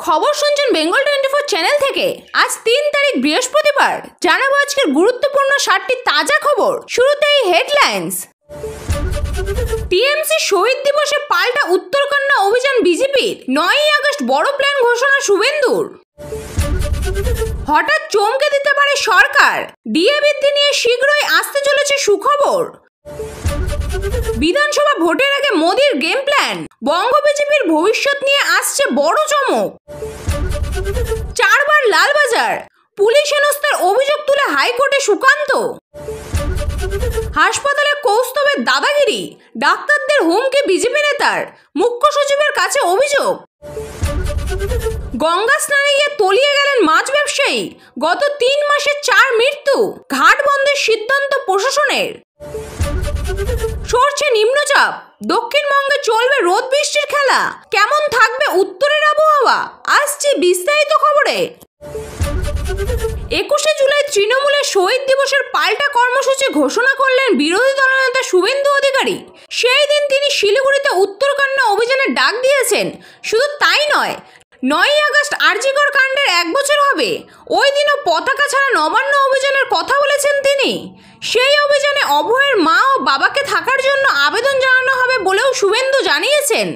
খবর শুনছেন বেঙ্গল 24 চ্যানেল থেকে। আজ 3 তারিখ বৃহস্পতিবার। জানাবো আজকের গুরুত্বপূর্ণ 7টি তাজা খবর। শুরুতেই হেডলাইন্স। টিএমসি শহীদ দিবসে পাল্টা উত্তরকন্যা অভিযান বিজেপির। 9ই আগস্ট বড় প্ল্যান ঘোষণা শুভেন্দুর। হঠাৎ চমকে দিতে পারে সরকার। ডিএ বৃদ্ধি নিয়ে শীঘ্রই আসতে চলেছে সুখবর। বিধানসভা ভোটের আগে মোদির গেম প্ল্যান। বঙ্গ বিজেপির ভবিষ্যৎ নিয়ে আসছে বড় চমক। 4বার লালবাজার। পুলিশ হেনস্থার অভিযোগ তুলে হাইকোর্টে সুকান্ত। হাসপাতালে কৌস্তবের দাদাগিরি। ডাক্তারদের হুমকি বিজেপি নেতার। মুখ্য সচিবের কাছে অভিযোগ। গঙ্গা স্নানে গিয়ে তলিয়ে গেলেন মাছ ব্যবসায়ী। গত 3 মাসে 4 মৃত্যু। ঘাট বন্ধের সিদ্ধান্ত প্রশাসনের। সরছে নিম্নচাপ। দক্ষিণবঙ্গে চলবে রোদ বৃষ্টির খেলা। কেমন থাকবে উত্তরের আবহাওয়া? আসছে বিস্তারিত খবরে। 21শে জুলাই তৃণমূলের শহীদ দিবসের পাল্টা কর্মসূচি ঘোষণা করলেন বিরোধী দলনেতা শুভেন্দু অধিকারী। সেই দিন তিনি শিলিগুড়িতে উত্তরকন্যা অভিযানের ডাক দিয়েছেন। শুধু তাই নয়, 9ই আগস্ট আরজিকর কাণ্ডের 1 বছর হবে। ওই দিনও পতাকা ছাড়া নবান্ন অভিযানের কথা বলেছেন তিনি। সেই অভিযানে অভয়ের মা ও বাবাকে থাকার জন্য আবেদন জানানো হবে বলেও শুভেন্দু জানিয়েছেন।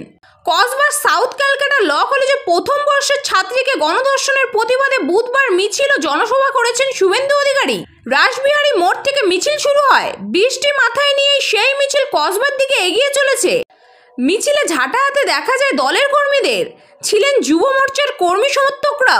কসবার সাউথ ক্যালকাটা ল কলেজে প্রথম বর্ষের ছাত্রীকে গণধর্ষণের প্রতিবাদে বুধবার মিছিল ও জনসভা করেছেন শুভেন্দু অধিকারী। রাসবিহারী মোড় থেকে মিছিল শুরু হয়। বৃষ্টি মাথায় নিয়ে সেই মিছিল কসবার দিকে এগিয়ে চলেছে। মিছিলে ঝাঁটা হাতে দেখা যায় দলের কর্মীদের। ছিলেন যুব মোর্চার কর্মী সমর্থকরা।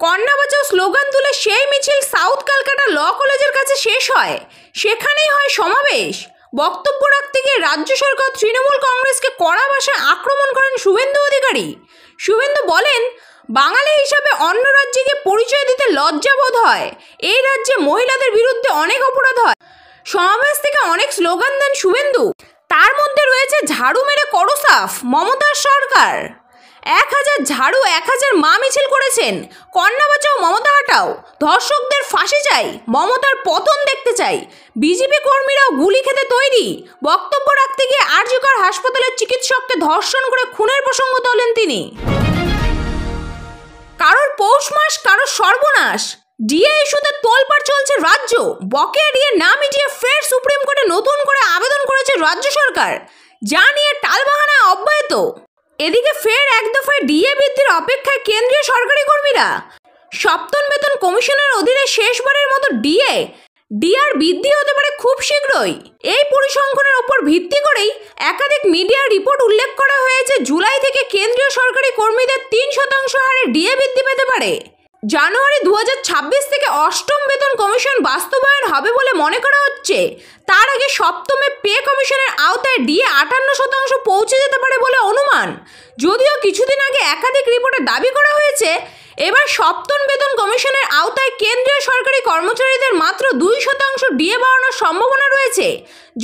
কন্যা বাঁচাও স্লোগান তুলে সেই মিছিল সাউথ ক্যালকাটা ল কলেজের কাছে শেষ হয়। সেখানেই হয় সমাবেশ। বক্তব্য রাখতে গিয়ে রাজ্য সরকার তৃণমূল কংগ্রেসকে কড়া ভাষায় আক্রমণ করেন শুভেন্দু অধিকারী। শুভেন্দু বলেন, বাঙালি হিসাবে অন্য রাজ্যে গিয়ে পরিচয় দিতে লজ্জা বোধ হয়। এই রাজ্যে মহিলাদের বিরুদ্ধে অনেক অপরাধ হয়। সমাবেশ থেকে অনেক স্লোগান দেন শুভেন্দু। তার মধ্যে রয়েছে ঝাড়ু মেরে করো সাফ, মমতার সরকার। 1000 ঝাড়ু 1000 মা মিছিল করেছেন। কন্যা বাঁচাও, মমতা হাটাও। ধর্ষকদের ফাঁসি চাই, মমতার পতন দেখতে চাই। বিজেপি কর্মীরাও গুলি খেতে তৈরি। বক্তব্য রাখতে গিয়ে আরজিকর হাসপাতালের চিকিৎসককে ধর্ষণ করে খুনের প্রসঙ্গ তোলেন তিনি। কারোর পৌষ মাস, কারোর সর্বনাশ। ডিএ ইস্যুতে তোলপাড় চলছে রাজ্য। বকেয়া ডিএ না মিটিয়ে ফের সুপ্রিম কোর্টে নতুন করে আবেদন করেছে রাজ্য সরকার, যা নিয়ে টালবাহানায় অব্যাহত। এদিকে ফের এক দফায় ডিএ বৃদ্ধির অপেক্ষায় কেন্দ্রীয় সরকারি কর্মীরা। সপ্তম বেতন কমিশনের অধীনে শেষবারের মতো ডিআর বৃদ্ধি হতে পারে খুব শীঘ্রই। এই পরিসংখ্যানের উপর ভিত্তি করেই একাধিক মিডিয়ার রিপোর্ট উল্লেখ করা হয়েছে, জুলাই থেকে কেন্দ্রীয় সরকারি কর্মীদের 3% হারে ডিএ বৃদ্ধি পেতে পারে। জানুয়ারি 2026 থেকে 8ম বেতন কমিশন বাস্তবায়ন হবে বলে মনে করা হচ্ছে। তার আগে সপ্তমে পে কমিশনের আওতায় ডিএ 58% পৌঁছে যেতে পারে বলে অনুমান। যদিও কিছুদিন আগে একাধিক রিপোর্টে দাবি করা হয়েছে, এবার সপ্তম বেতন কমিশনের আওতায় কেন্দ্রীয় সরকারি কর্মচারীদের মাত্র 2% ডিএ বাড়ানোর সম্ভাবনা রয়েছে।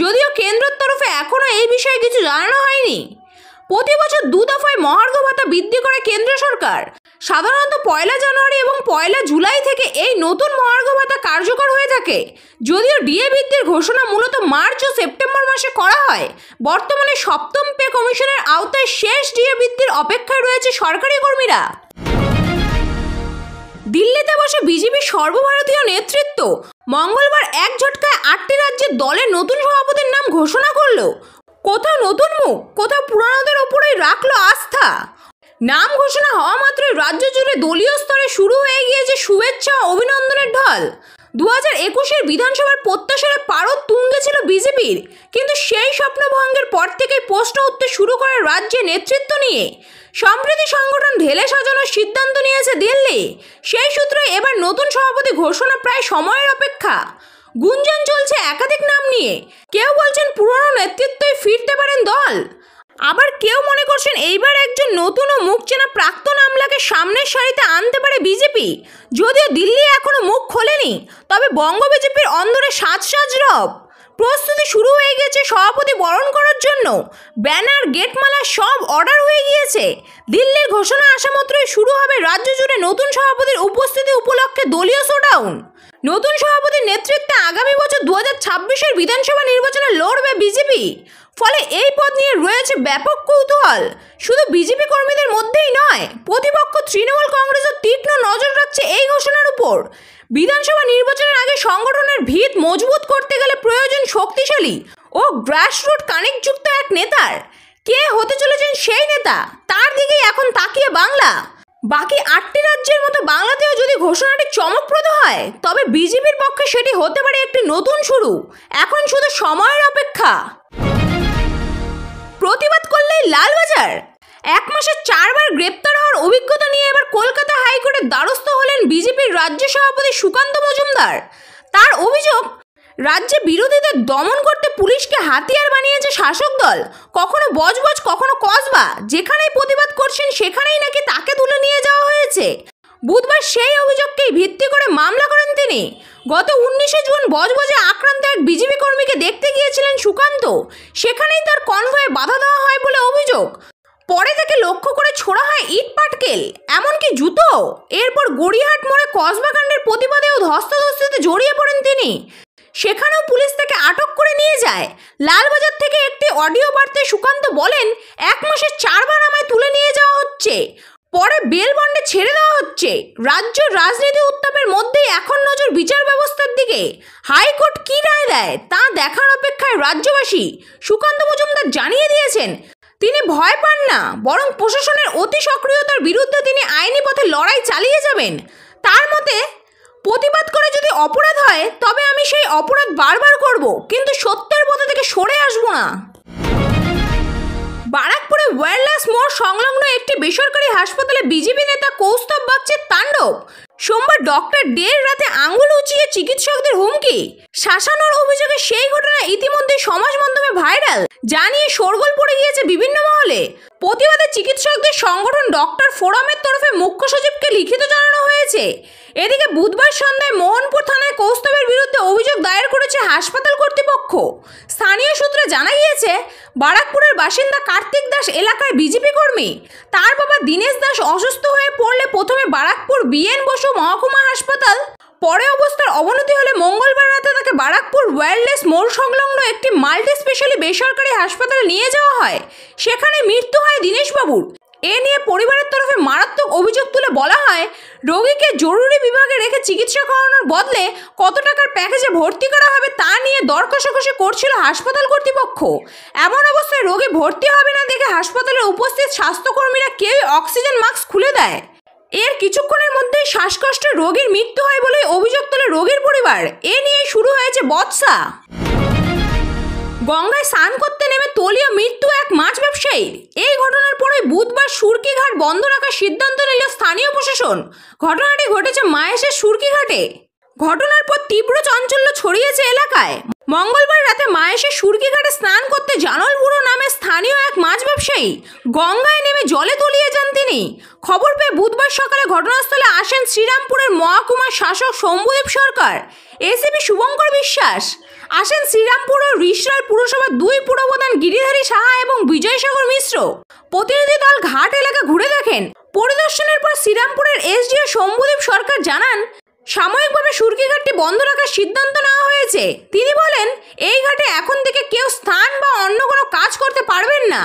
যদিও কেন্দ্রের তরফে এখনও এই বিষয়ে কিছু জানানো হয়নি। প্রতি বছর 2 দফায় মহার্ঘ ভাতা বৃদ্ধি করে কেন্দ্র সরকার। সাধারণত 1 জানুয়ারি এবং 1 জুলাই থেকে এই নতুন মহার্ঘ ভাতা কার্যকর হয়ে থাকে। যদিও ডিএ বৃদ্ধির ঘোষণা মূলত মার্চ ও সেপ্টেম্বর মাসে করা হয়। বর্তমানে সপ্তম পে কমিশনের আওতায় শেষ ডিএ বৃদ্ধির অপেক্ষায় রয়েছে সরকারি কর্মীরা। দিল্লিতে বসে বিজেপির সর্বভারতীয় নেতৃত্ব মঙ্গলবার এক ঝটকায় 8টি রাজ্যের দলের নতুন সভাপতির নাম ঘোষণা করল। কোথাও নতুন মুখ, কোথাও পুরানোদের ওপরেই রাখলো আস্থা। নাম ঘোষণা হওয়া মাত্রই রাজ্য জুড়ে দলীয় স্তরে শুরু হয়ে গিয়েছে শুভেচ্ছা ও অভিনন্দনের ঢল। 2021-এর বিধানসভার প্রত্যাশার পারদ তুঙ্গে ছিল বিজেপির, কিন্তু সেই স্বপ্নভঙ্গের পর থেকেই প্রশ্ন উঠতে শুরু করে রাজ্যে নেতৃত্ব নিয়ে। সম্প্রতি সংগঠন ঢেলে সাজানোর সিদ্ধান্ত নিয়েছে দিল্লি। সেই সূত্রে এবার নতুন সভাপতি ঘোষণা প্রায় সময়ের অপেক্ষা। গুঞ্জন চলছে একাধিক নাম নিয়ে। কেউ বলছেন পুরনো নেতৃত্বই ফিরতে পারেন দল, আবার কেউ মনে করছেন এইবার একজন নতুন ও মুখ চেনা প্রাক্তন আমলাকে সামনের সারিতে আনতে পারে বিজেপি। যদিও দিল্লি এখনো মুখ খোলেনি, তবে বঙ্গ বিজেপির অন্দরে সাজ রব। প্রস্তুতি শুরু হয়ে গেছে সভাপতি বরণ করার জন্য। ব্যানার, গেটমালা সব অর্ডার হয়ে গিয়েছে। দিল্লির ঘোষণা আসা মাত্রই শুরু হবে রাজ্য জুড়ে নতুন সভাপতির উপস্থিতি উপলক্ষে দলীয় শোডাউন। নতুন সভাপতির নেতৃত্বে আগামী বছর 2026-এর বিধানসভা নির্বাচনে লড়বে বিজেপি। ফলে এই পদ নিয়ে রয়েছে ব্যাপক কৌতূহল। শুধু বিজেপি কর্মীদের মধ্যেই নয়, প্রতিপক্ষ তৃণমূল কংগ্রেসও তীক্ষ্ণ নজর রাখছে এই ঘোষণার উপর। বিধানসভা নির্বাচনের আগে সংগঠনের ভিত মজবুত করতে গেলে প্রয়োজন শক্তিশালী ও গ্রাসরুট কানেক্টযুক্ত এক নেতার। কে হতে চলেছেন সেই নেতা, তার দিকেই এখন তাকিয়ে বাংলা। বাকি 8টি রাজ্যের মতো বাংলাতেও যদি ঘোষণাটি চমকপ্রদ হয়, তবে বিজেপির পক্ষে সেটি হতে পারে একটি নতুন শুরু। এখন শুধু সময়ের অপেক্ষা। প্রতিবাদ করলেই লালবাজার। 1 মাসে 4 বার গ্রেপ্তার হওয়ার অভিজ্ঞতা নিয়ে এবার কলকাতা হাইকোর্টের দ্বারস্থ হলেন বিজেপির রাজ্য সভাপতি সুকান্ত মজুমদার। তার অভিযোগ, রাজ্যে বিরোধীদের দমন করতে পুলিশকে হাতিয়ার বানিয়েছে শাসক দল। কখনো বজবজ, কখনো কসবা, যেখানেই প্রতিবাদ করছেন সেখানেই নাকি তাকে তুলে নিয়ে যাওয়া হয়েছে। বুধবার সেই অভিযোগকেই ভিত্তি করে মামলা করেন তিনি। গত 19শে জুন বজবজে আক্রান্ত এক বিজেপি কর্মীকে দেখতে গিয়েছিলেন সুকান্ত। সেখানেই তার কনভয়ে বাধা দেওয়া হয় বলে অভিযোগ। পরে তাকে লক্ষ্য করে ছোড়া হয় ইট পাটকেল, এমনকি জুতো। এরপর গড়িয়াহাট মোড়ে কসবা কাণ্ডের প্রতিবাদেও ধস্তাধস্তিতে জড়িয়ে পড়েন তিনি। সেখানেও পুলিশ তাকে আটক করে নিয়ে যায়। লালবাজার থেকে একটি অডিও বার্তায় সুকান্ত বলেন, 1 মাসে 4 বার আমায় তুলে নিয়ে যাওয়া হচ্ছে, পরে বেল বন্ডে ছেড়ে দেওয়া হচ্ছে। রাজ্য রাজনীতি উত্তাপের মধ্যেই এখন নজর বিচার ব্যবস্থার দিকে। হাইকোর্ট কী রায় দেয় তা দেখার অপেক্ষায় রাজ্যবাসী। সুকান্ত মজুমদার জানিয়ে দিয়েছেন, তিনি ভয় পান না, বরং প্রশাসনের অতি সক্রিয়তার বিরুদ্ধে তিনি আইনি পথে লড়াই চালিয়ে যাবেন। তার মতে, প্রতিবাদ করে যদি অপরাধ হয়, তবে আমি সেই অপরাধ বারবার করব, কিন্তু সত্যের পথে থেকে সরে আসব না। বারাকপুরে ওয়্যারলেস মোড় সংলগ্ন একটি বেসরকারি হাসপাতালে বিজেপি নেতা কৌস্তব বাগচির তাণ্ডব। সোমবার ডক্টর ডের রাতে আঙুল উঁচিয়ে চিকিৎসকদের হুমকি, শাসানোর অভিযোগে সেই ঘটনা ইতিমধ্যে সমাজ মাধ্যমে ভাইরাল, যা নিয়ে শোরগোল পড়ে গিয়েছে বিভিন্ন মহলে। প্রতিবাদে চিকিৎসকদের সংগঠন ডক্টর ফোরামের তরফে মুখ্য সচিবকে লিখিত জানানো হয়েছে। এদিকে বুধবার সন্ধ্যায় মোহনপুর থানায় কৌস্তবের বিরুদ্ধে অভিযোগ দায়ের করেছে হাসপাতাল কর্তৃপক্ষ। স্থানীয় সূত্রে জানা গিয়েছে, বারাকপুরের বাসিন্দা কার্তিক দাস এলাকায় বিজেপি কর্মী। তার বাবা দীনেশ দাস অসুস্থ হয়ে পড়লে প্রথমে বারাকপুর বিএন বসু মহকুমা হাসপাতাল, পরে অবস্থার অবনতি হলে মঙ্গলবার রাতে তাকে বারাকপুর ওয়্যারলেস মোড় সংলগ্ন একটি মাল্টি স্পেশালি বেসরকারি হাসপাতালে নিয়ে যাওয়া হয়। সেখানে মৃত্যু হয় দীনেশবাবুর। এ নিয়ে পরিবারের তরফে মারাত্মক অভিযোগ তুলে বলা হয়, রোগীকে জরুরি বিভাগে রেখে চিকিৎসা করানোর বদলে কত টাকার প্যাকেজে ভর্তি করা হবে তা নিয়ে দর কষাকষি করছিল হাসপাতাল কর্তৃপক্ষ। এমন অবস্থায় রোগী ভর্তি হবে না দেখে হাসপাতালে উপস্থিত স্বাস্থ্যকর্মীরা কেউই অক্সিজেন মাস্ক খুলে দেয়। এর কিছুক্ষণের মধ্যেই শ্বাসকষ্টে রোগীর মৃত্যু হয় বলে অভিযোগ তোলে রোগীর পরিবার। এ নিয়ে শুরু হয়েছে বচসা। গঙ্গায় স্নান করতে নেমে তলীয় মৃত্যু এক মাছ ব্যবসায়ীর। এই ঘটনার পরে বুধবার সুরকিঘাট বন্ধ রাখার সিদ্ধান্ত নিল স্থানীয় প্রশাসন। ঘটনাটি ঘটেছে মাহেশের সুরকিঘাটে। ঘটনার পর তীব্র চাঞ্চল্য ছড়িয়েছে এলাকায়। মঙ্গলবার রাতে মাহেশের সুরকিঘাটে স্নান করতে জানল বুড়ো নামে স্থানীয় এক মাছ ব্যবসায়ী গঙ্গায় নেমে জলে তলিয়ে যান তিনি। খবর পেয়ে বুধবার সকালে ঘটনাস্থলে আসেন শ্রীরামপুরের মহকুমার শাসক শম্ভুদেব সরকার, এসিপি শুভঙ্কর বিশ্বাস। আসেন শ্রীরামপুর ও রিষড়ার পুরসভার 2 পুরপ্রধান গিরিধারী সাহা এবং বিজয়সাগর মিশ্র। প্রতিনিধি দল ঘাট এলাকা ঘুরে দেখেন। পরিদর্শনের পর শ্রীরামপুরের এসডিও শম্ভুদেব সরকার জানান, সাময়িকভাবে সুরকিঘাটটি বন্ধ রাখার সিদ্ধান্ত নেওয়া হয়েছে। তিনি বলেন, এই ঘাটে এখন থেকে কেউ স্নান বা অন্য কোনো কাজ করতে পারবেন না।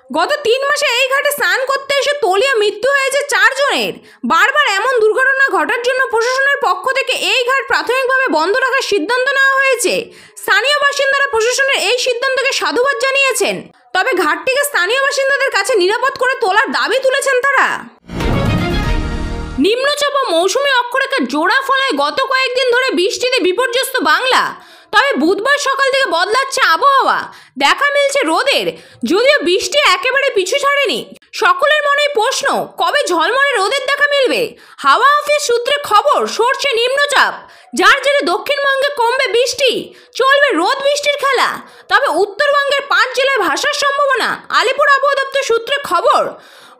গত 3 মাসে এই ঘাটে স্নান করতে এসে তলিয়ে মৃত্যু হয়েছে 4 জনের। বারবার এমন দুর্ঘটনা ঘটার জন্য প্রশাসনের পক্ষ থেকে এই ঘাট প্রাথমিকভাবে বন্ধ রাখার সিদ্ধান্ত নেওয়া হয়েছে। স্থানীয় বাসিন্দারা প্রশাসনের এই সিদ্ধান্তকে সাধুবাদ জানিয়েছেন। তবে ঘাটটিকে স্থানীয় বাসিন্দাদের কাছে নিরাপদ করে তোলার দাবি তুলেছেন তারা। নিম্নচাপ ও মৌসুমী অক্ষরেখার জোড়া ফলায় গত কয়েকদিন ধরে বৃষ্টিতে বিপর্যস্ত বাংলা। তবে বুধবার সকাল থেকে বদলাচ্ছে আবহাওয়া, দেখা মিলছে রোদের। যদিও বৃষ্টি একেবারে পিছু ছাড়েনি। সকলের মনেই প্রশ্ন, কবে ঝলমলে রোদের দেখা মিলবে। হাওয়া অফিস সূত্রে খবর, সরছে নিম্নচাপ, যার জেরে দক্ষিণবঙ্গে কমবে বৃষ্টি, চলবে রোদ বৃষ্টির খেলা। তবে উত্তরবঙ্গের 5 জেলায় ভাসার সম্ভাবনা। আলিপুর আবহাওয়া দপ্তর সূত্রে খবর,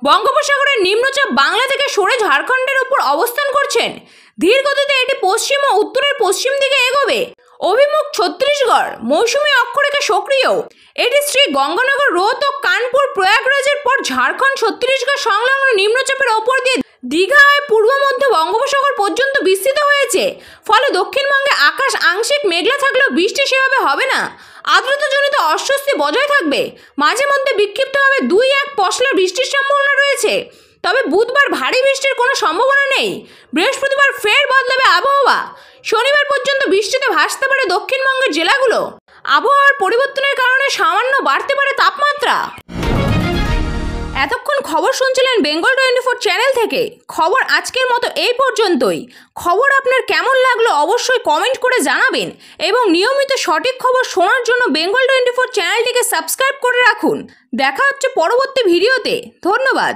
বঙ্গোপসাগরের নিম্নচাপ বাংলা থেকে সরে ঝাড়খণ্ডের উপর অবস্থান করছেন। ধীর গতিতে এটি পশ্চিম ও উত্তরের পশ্চিম দিকে এগোবে। অভিমুখ ছত্তিশগড়। মৌসুমী অক্ষরেখা সক্রিয়। এটি শ্রী গঙ্গানগর, রোহতক, কানপুর, প্রয়াগরাজের পর ঝাড়খণ্ড ছত্তিশগড় সংলগ্ন নিম্নচাপের ওপর দিয়ে দীঘা হয়ে পূর্ব মধ্য বঙ্গোপসাগর পর্যন্ত বিস্তৃত হয়েছে। ফলে দক্ষিণবঙ্গে আকাশ আংশিক মেঘলা থাকলেও বৃষ্টি সেভাবে হবে না। আর্দ্রতাজনিত অস্বস্তি বজায় থাকবে। মাঝে মধ্যে বিক্ষিপ্তভাবে 2-1 পশলা বৃষ্টির সম্ভাবনা রয়েছে, তবে বুধবার ভারী বৃষ্টির কোনো সম্ভাবনা নেই। বৃহস্পতিবার ফের বদলাবে আবহাওয়া। শনিবার পর্যন্ত বৃষ্টিতে ভাসতে পারে দক্ষিণবঙ্গের জেলাগুলো। আবহাওয়ার পরিবর্তনের কারণে সামান্য বাড়তে পারে তাপমাত্রা। এতক্ষণ খবর শুনছিলেন বেঙ্গল 24 চ্যানেল থেকে। খবর আজকের মতো এই পর্যন্তই। খবর আপনার কেমন লাগলো অবশ্যই কমেন্ট করে জানাবেন এবং নিয়মিত সঠিক খবর শোনার জন্য বেঙ্গল 24 চ্যানেলটিকে সাবস্ক্রাইব করে রাখুন। দেখা হচ্ছে পরবর্তী ভিডিওতে। ধন্যবাদ।